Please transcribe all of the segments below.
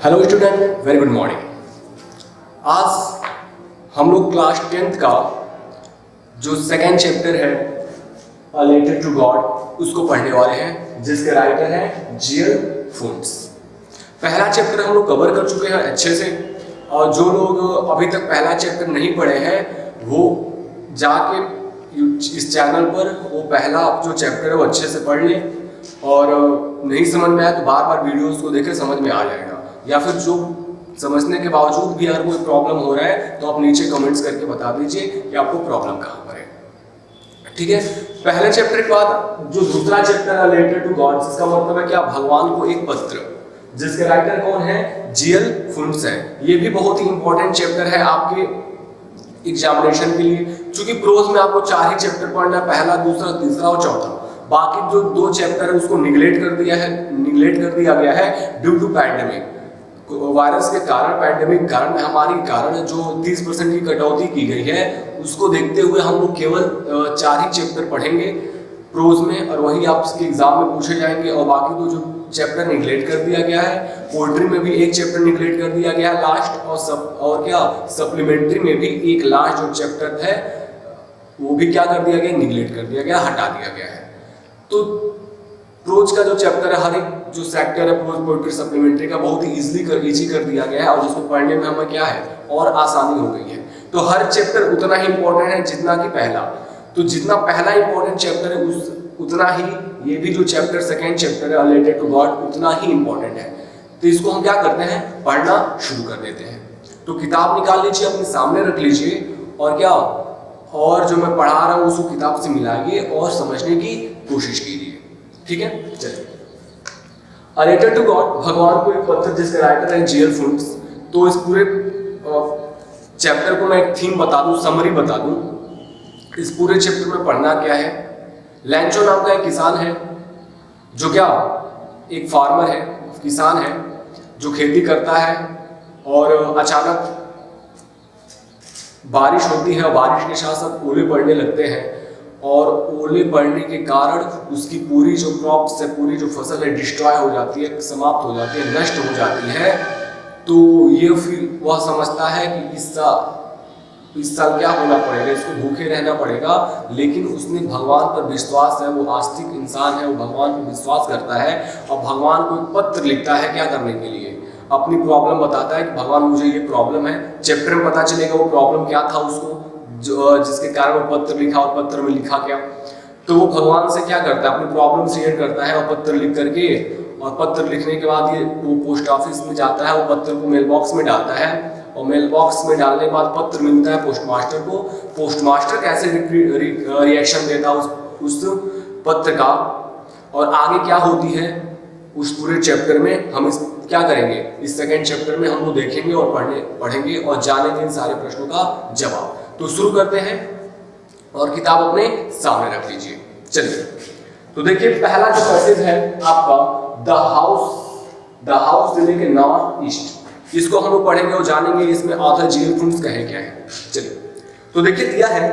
Hello student, very good morning. आज हम लोग क्लास 10th का जो सेकेंड चैप्टर है अ लेटर टू गॉड उसको पढ़ने वाले हैं, जिसके राइटर हैं जीएल फुंट्स। पहला चैप्टर हम लोग कवर कर चुके हैं अच्छे से, और जो लोग अभी तक पहला चैप्टर नहीं पढ़े हैं वो जाके इस चैनल पर वो पहला जो चैप्टर है वो अच्छे से पढ़ लें, और नहीं समझ में आया तो बार बार वीडियोस को देखें, समझ में आ जाएगा। या फिर जो समझने के बावजूद भी अगर कोई प्रॉब्लम हो रहा है तो आप नीचे कमेंट्स करके बता दीजिए कि आपको प्रॉब्लम कहाँ पर है। ठीक है, पहले चैप्टर के बाद जो दूसरा चैप्टर है लेटर टू गॉड, इसका मतलब है क्या, भगवान को एक पत्र, जिसके राइटर कौन है, जीएल फुंट्स है। ये भी बहुत ही इंपॉर्टेंट चैप्टर है आपके एग्जामिनेशन के लिए, क्योंकि प्रोज में आपको 4 ही चैप्टर पढ़ना है, पहला, दूसरा, तीसरा और चौथा। बाकी जो 2 चैप्टर है उसको निगलेक्ट कर दिया गया है ड्यू टू पैंडेमिक, वायरस के कारण, पैंडेमिक कारण, महामारी के कारण जो 30% की कटौती की गई है उसको देखते हुए हम लोग केवल 4 ही चैप्टर पढ़ेंगे प्रोज में, और वही आपके एग्जाम में पूछे जाएंगे। और बाकी तो जो चैप्टर निगलेक्ट कर दिया गया है, पोएट्री में भी एक चैप्टर निगलेक्ट कर दिया गया है लास्ट, और क्या सप्लीमेंट्री में भी एक लास्ट जो चैप्टर है वो भी क्या कर दिया गया, निगलेक्ट कर दिया गया, हटा दिया गया है। तो प्रोज का जो चैप्टर है, हर एक जो सेक्टर है प्रोज, पोएट्री, सप्लीमेंट्री का बहुत ही इजी कर दिया गया है, और जिसको पढ़ने में हमें क्या है और आसानी हो गई है। तो हर चैप्टर उतना ही इंपॉर्टेंट है जितना कि पहला। तो जितना पहला इंपॉर्टेंट चैप्टर है उतना ही ये भी जो चैप्टर सेकेंड चैप्टर है रिलेटेड टू गॉड उतना ही इंपॉर्टेंट है। तो इसको हम क्या करते हैं, पढ़ना शुरू कर देते हैं। तो किताब निकाल लीजिए, अपने सामने रख लीजिए, और क्या, और जो मैं पढ़ा रहा हूँ उसको किताब से मिलाइए और समझने की कोशिश कीजिए। ठीक है, चलिए। अ लेटर टू गॉड, भगवान को एक पत्र, जिसके राइटर है जीएल फुंट्स। तो इस पूरे चैप्टर को मैं एक थीम बता दूं, समरी बता दूं। इस पूरे चैप्टर में पढ़ना क्या है, लैंचो नाम का एक किसान है, जो क्या, एक फार्मर है, किसान है जो खेती करता है, और अचानक बारिश होती है, और बारिश के साथ साथ ओले पड़ने लगते हैं, और ओले पड़ने के कारण उसकी पूरी जो क्रॉप्स है, पूरी जो फसल है डिस्ट्रॉय हो जाती है, समाप्त हो जाती है, नष्ट हो जाती है। तो ये फिर वह समझता है कि इस साल क्या होना पड़ेगा, इसको भूखे रहना पड़ेगा। लेकिन उसने भगवान पर विश्वास है, वो आस्तिक इंसान है, वो भगवान पर विश्वास करता है, और भगवान को एक पत्र लिखता है क्या करने के लिए, अपनी प्रॉब्लम बताता है कि भगवान मुझे ये प्रॉब्लम है। चैप्टर में पता चलेगा वो प्रॉब्लम क्या था उसको, जिसके कारण वो पत्र लिखा, और पत्र में लिखा क्या। तो वो भगवान से क्या करता है, अपनी प्रॉब्लम शेयर करता है, और पत्र लिख करके, और पत्र लिखने के बाद ये वो पोस्ट ऑफिस में जाता है, वो पत्र को मेल बॉक्स में डालता है, और मेल बॉक्स में डालने के बाद पत्र मिलता है पोस्टमास्टर को। पोस्टमास्टर कैसे रिएक्शन देता है उस पत्र का, और आगे क्या होती है उस पूरे चैप्टर में हम क्या करेंगे, इस सेकेंड चैप्टर में हम वो देखेंगे और पढ़ेंगे और जानेंगे इन सारे प्रश्नों का जवाब। तो शुरू करते हैं, और किताब अपने सामने रख लीजिए। चलिए, तो देखिए पहला जो पैसेज है आपका, द हाउस दिल्ली के नॉर्थ ईस्ट, इसको हम लोग पढ़ेंगे और जानेंगे इसमें ऑथर जीएल फुंट्स कहे क्या है। चलिए, तो देखिए दिया है,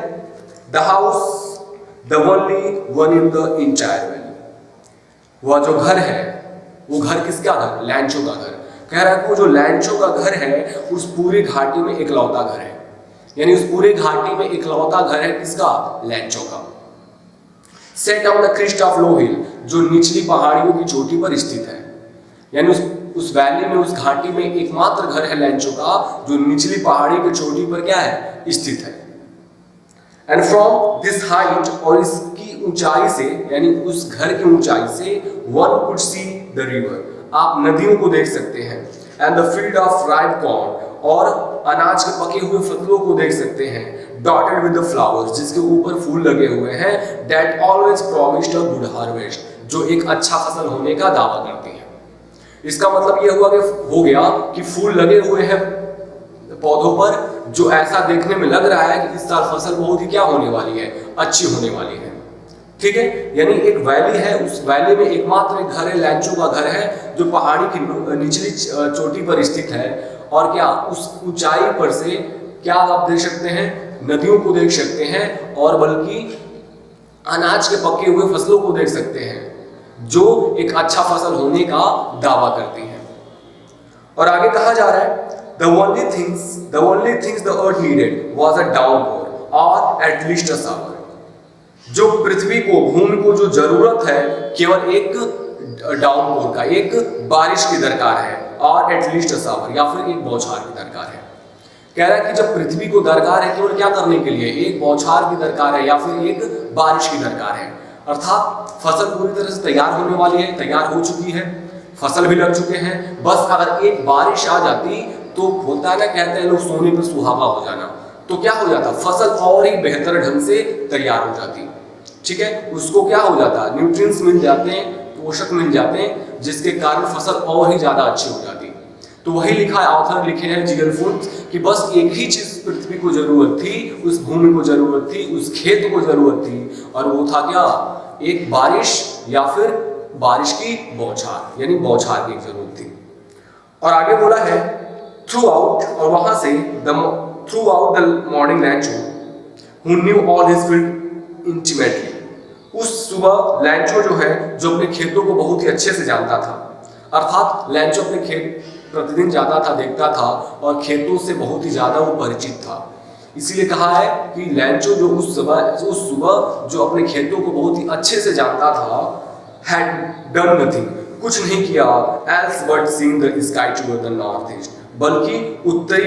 the house the only one in the entire valley. वह जो घर है, वो घर किसका घर, लैंचो का घर। कह रहा है कि वो जो लैंचो का घर है उस पूरी घाटी में इकलौता घर है, यानी उस पूरी घाटी में इकलौता घर है किसका, लैंचो का। Set on the crest of low hill, जो निचली पहाड़ियों की चोटी पर स्थित है, यानी उस वैली में, उस घाटी में एकमात्र घर है लैंचो का जो निचली पहाड़ी की चोटी पर क्या है, स्थित है। एंड फ्रॉम दिस हाइट, और इसकी ऊंचाई से, यानी उस घर की ऊंचाई से, one could see the river, आप नदियों को देख सकते हैं। And the field of ripe corn, और अनाज के पके हुए फसलों को देख सकते हैं। डॉटेड विद द फ्लावर्स, जिसके ऊपर फूल लगे हुए हैं। That always promised a good harvest, जो एक अच्छा फसल होने का दावा करती है। इसका मतलब ये हो गया कि फूल लगे हुए हैं पौधों पर, जो ऐसा देखने में लग रहा है कि इस साल फसल बहुत ही क्या होने वाली है, अच्छी होने वाली है। ठीक है, यानी एक वैली है, उस वैली में एकमात्र एक घर है, लैंचो का घर है, जो पहाड़ी की निचली चोटी पर स्थित है। और क्या, उस ऊंचाई पर से क्या आप देख सकते हैं, नदियों को देख सकते हैं, और बल्कि अनाज के पके हुए फसलों को देख सकते हैं, जो एक अच्छा फसल होने का दावा करती हैं। और आगे कहा जा रहा है the only things the earth needed was a downpour or at least a shower। जो पृथ्वी को, भूमि को जो जरूरत है केवल एक डाउनपोर का, एक बारिश की दरकार है, और एटलीस्ट शावर या फिर एक बौछार की दरकार है। कह रहा है कि जब पृथ्वी को दरकार है केवल क्या करने के लिए, एक बौछार की दरकार है या फिर एक बारिश की दरकार है। अर्थात फसल पूरी तरह से तैयार होने वाली है, तैयार हो चुकी है, फसल भी लग चुके हैं, बस अगर एक बारिश आ जाती तो होता है ना, कहते हैं लोग सोने पर सुहागा हो जाना, तो क्या हो जाता, फसल और ही बेहतर ढंग से तैयार हो जाती। ठीक है, उसको क्या हो जाता, न्यूट्रिएंट्स मिल जाते हैं, पोषक मिल जाते हैं, जिसके कारण फसल और ही ज्यादा अच्छी हो जाती। तो वही लिखा है, ऑथर लिखे हैं जीएल फूड्स कि बस एक ही चीज पृथ्वी को जरूरत थी, उस भूमि को जरूरत थी, उस खेत को जरूरत थी, और वो था क्या, एक बारिश या फिर बारिश की बौछार, यानी बौछार की जरूरत थी। और आगे बोला है थ्रू आउट, और वहां से through out the morning लैंचो who knew all his field intimately. उस सुबह लैंचो जो है, जो अपने खेतों को बहुत ही अच्छे से जानता था, अर्थात लैंचो अपने खेत प्रतिदिन जाता था, देखता था, और खेतों से बहुत ही ज्यादा वो परिचित था। इसीलिए कहा है कि लैंचो जो उस सुबह जो अपने खेतों को बहुत ही अच्छे से जानता था, had done nothing, कुछ नहीं किया, else but seeing the sky toward the north east, बल्कि उत्तरी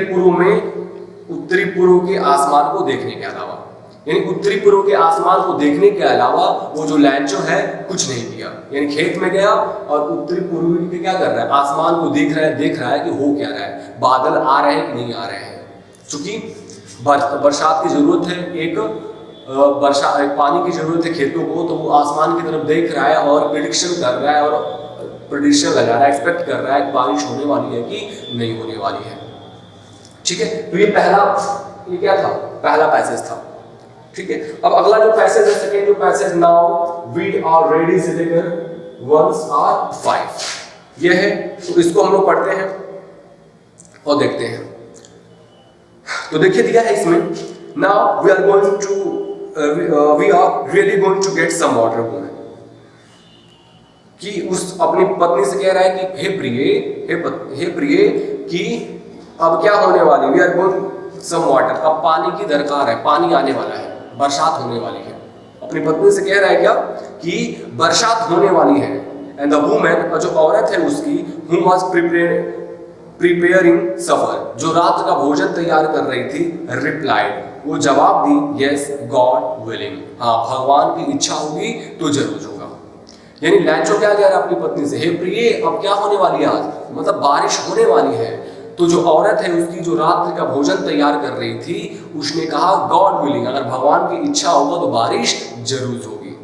पूर्व के आसमान को देखने के अलावा, यानी उत्तरी पूर्व के आसमान को देखने के अलावा वो जो लैंचो है कुछ नहीं किया। यानी खेत में गया और उत्तरी पूर्व के क्या कर रहा है, आसमान को देख रहा है कि हो क्या रहा है, बादल आ रहे हैं कि नहीं आ रहे हैं। चूंकि बरसात की जरूरत है, एक पानी की जरूरत है खेतों को, तो वो आसमान की तरफ देख रहा है और प्रेडिक्शन कर रहा है, और प्रेडिक्शन लगा रहा है, एक्सपेक्ट कर रहा है कि बारिश होने वाली है कि नहीं होने वाली है। ठीक है, तो ये क्या था, पहला पैसेज था। ठीक है, अब अगला जो पैसेज है, सेकंड जो passage, now we are ready से लेकर 1 और 5, ये है। तो इसको हम लोग पढ़ते हैं और देखते हैं। तो देखिए दिया है इसमें, now we are really going to get some water woman, कि उस अपनी पत्नी से कह रहा है कि हे प्रिय कि अब क्या होने वाली, we are going some water, अब पानी की दरकार है, पानी आने वाला है, बरसात होने वाली है। अपनी पत्नी से कह रहा है क्या, कि बरसात होने वाली है। एंड द वुमन, और जो औरत है उसकी, who was preparing supper, जो रात का भोजन तैयार कर रही थी, replied, वो जवाब दी, yes God willing, हाँ भगवान की इच्छा होगी तो जरूर होगा। यानी लैंचो क्या कह रहा है अपनी पत्नी से, हे प्रिय अब क्या होने वाली है आज, मतलब बारिश होने वाली है। तो जो औरत है उसकी, जो रात्रि का भोजन तैयार कर रही थी, उसने कहा गॉड विलिंग, अगर भगवान की इच्छा होगा तो बारिश जरूर होगी।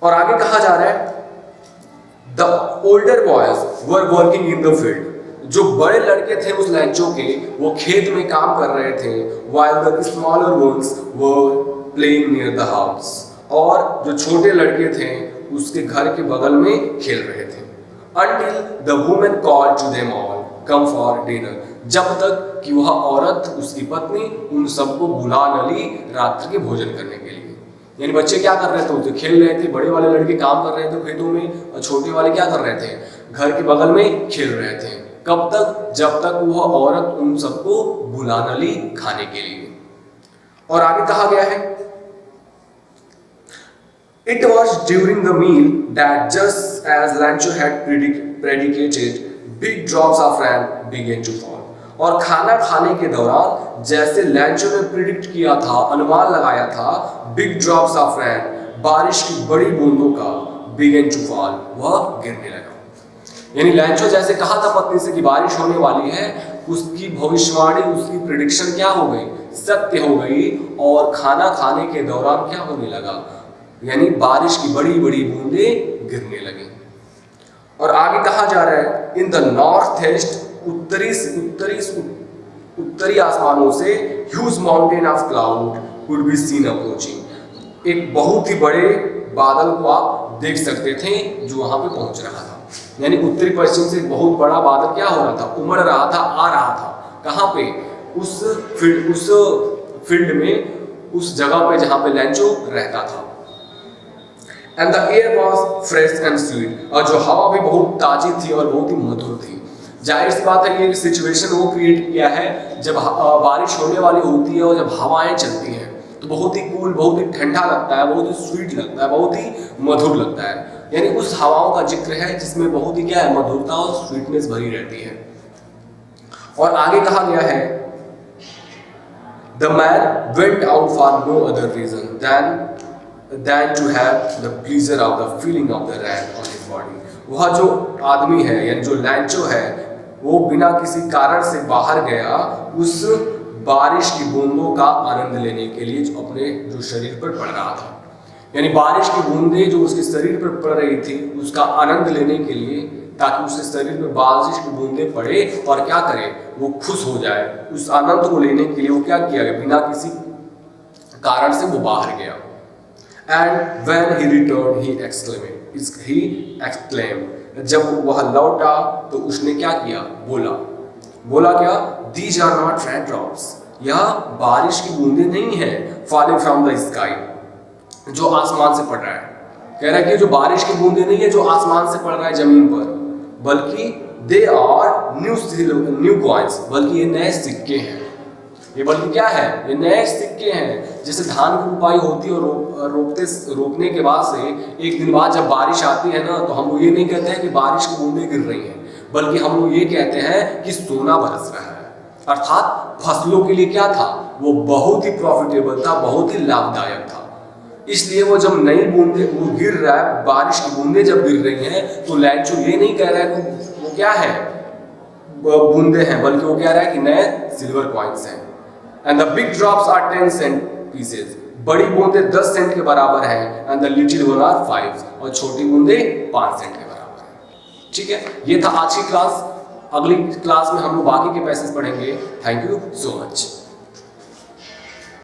और आगे कहा जा रहा है the older boys were working in the field, जो बड़े लड़के थे उस लैंचो के, वो खेत में काम कर रहे थे, while the smaller ones were playing near the house, और जो छोटे लड़के थे उसके घर के बगल में खेल रहे थे। Until the woman called to them all, come for dinner, जब तक कि वह औरत, उसकी पत्नी, उन सबको बुला न ली रात्रि के भोजन करने के लिए। यानी बच्चे क्या कर रहे थे, उसे खेल रहे थे, बड़े वाले लड़के काम कर रहे थे खेतों में, और छोटे वाले क्या कर रहे थे, घर के बगल में खेल रहे थे। कब तक, जब तक वह औरत उन सबको बुला न ली खाने के लिए। और आगे कहा गया है It was during the meal that just as Lancho had predicated, big drops of rain began to fall. और खाना खाने के दौरान जैसे लैंचो ने प्रिडिक्ट किया था, अनुमान लगाया था, बिग ड्रॉप्स ऑफ रेन, बारिश की बड़ी बूंदों का, began to fall, वह गिरने लगा। यानी लैंचो जैसे कहा था पत्नी से कि बारिश होने वाली है, उसकी भविष्यवाणी, उसकी प्रिडिक्शन क्या हो गई, सत्य हो गई, और खाना खाने के दौरान क्या होने लगा, यानी बारिश की बड़ी बड़ी बूंदें गिरने लगी। और आगे कहा जा रहा है इन द नॉर्थ ईस्ट, उत्तरी आसमानों से huge mountain of cloud could be seen approaching, एक बहुत ही बड़े बादल को आप देख सकते थे जो वहां पे पहुंच रहा था। यानी उत्तरी पश्चिम से बहुत बड़ा बादल क्या हो रहा था, उमड़ रहा था, आ रहा था। कहां पे, उस फील्ड में, उस जगह पे जहां पे लैंचो रहता था। And the air was fresh and sweet, और जो हवा भी बहुत ताजी थी और बहुत ही मधुर थी। जाहिर सी बात है, ये सिचुएशन वो क्रिएट किया है जब बारिश होने वाली होती है और जब हवाएं चलती हैं तो बहुत ही कूल, बहुत ही ठंडा लगता है, बहुत ही स्वीट लगता है, बहुत ही मधुर लगता है। यानी उस हवाओं का जिक्र है जिसमें बहुत ही क्या है, मधुरता और स्वीटनेस भरी रहती है। और आगे कहा गया है, the man went out for no other reason than to have the pleasure of the feeling of the rain on his body। वह जो आदमी है यानी जो लैंचो है वो बिना किसी कारण से बाहर गया उस बारिश की बूंदों का आनंद लेने के लिए जो अपने जो शरीर पर पड़ रहा था। यानी बारिश की बूंदें जो उसके शरीर पर पड़ रही थी उसका आनंद लेने के लिए, ताकि उसके शरीर में बारिश की बूंदें पड़े और क्या करे, वो खुश हो जाए। उस आनंद को लेने के लिए वो क्या किया गया, बिना किसी कारण से वो बाहर गया। And when he returned, he exclaimed, जब वह लौटा तो उसने क्या किया, बोला क्या, These are not raindrops, यह बारिश की बूंदें नहीं है, falling from the sky, जो आसमान से पड़ रहा है। कह रहा है कि जो बारिश की बूंदें नहीं है जो आसमान से पड़ रहा है जमीन पर, बल्कि they are new coins, बल्कि ये नए सिक्के हैं। ये बल्कि क्या है, ये नए सिक्के हैं। जैसे धान की रुपाई होती है और रोपने के बाद से एक दिन बाद जब बारिश आती है ना, तो हम लोग ये नहीं कहते हैं कि बारिश की बूंदें गिर रही हैं, बल्कि हम लोग ये कहते हैं कि सोना बरस रहा है। अर्थात फसलों के लिए क्या था, वो बहुत ही प्रॉफिटेबल था, बहुत ही लाभदायक था। इसलिए वो जब नई बूंदें वो गिर रहा है, बारिश की बूंदें जब गिर रही हैं, तो लैंचो ये नहीं कह रहा है कि वो क्या है, बूंदें हैं, बल्कि वो कह रहा है कि नए सिल्वर कॉइन्स हैं। And the big drops are 10 cent pieces, बड़ी बूंदें 10 सेंट के बराबर हैं, and the little one are 5, और छोटी बूंदें 5 सेंट के बराबर हैं। ठीक है, ये था आज की क्लास। अगली क्लास में हम लोग बाकी के पैसेज पढ़ेंगे। Thank you so much.